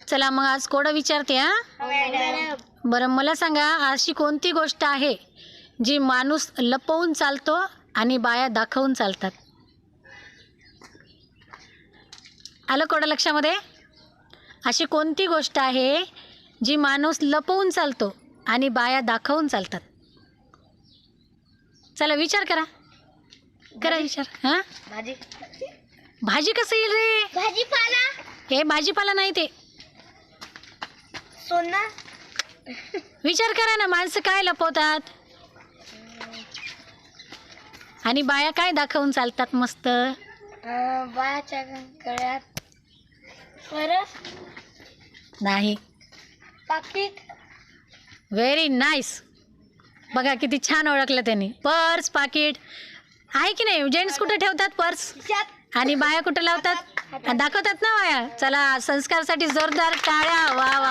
चला मग आज कोडं विचारते हा. बरं मला सांगा, अशी कोणती गोष्ट आहे जी माणूस लपवून चालतो आणि बाया दाखवून चालतात? आलं कोडं लक्षामध्ये? अशी कोणती गोष्ट आहे जी माणूस लपवून चालतो आणि बाया दाखवून चालतात? चला विचार करा, करा विचार. हां, भाजी. भाजी कसं येईल रे? भाजीपाला. हे भाजीपाला नाही ते. सोना. विचार करा ना, माणसं काय लपवतात आणि बाया काय दाखवून चालतात मस्त? बायाच्या गळ्यात परस. नाही. पाकिट. Very nice. बघा किती छान ओळखलं त्यांनी. पर्स, पाकिट आहे की नाही? जेंट्स कुठे ठेवतात पर्स आणि बाया कुठे लावतात? दाखवतात ना बाया. चला संस्कारसाठी जोरदार टाळ्या. वा वा.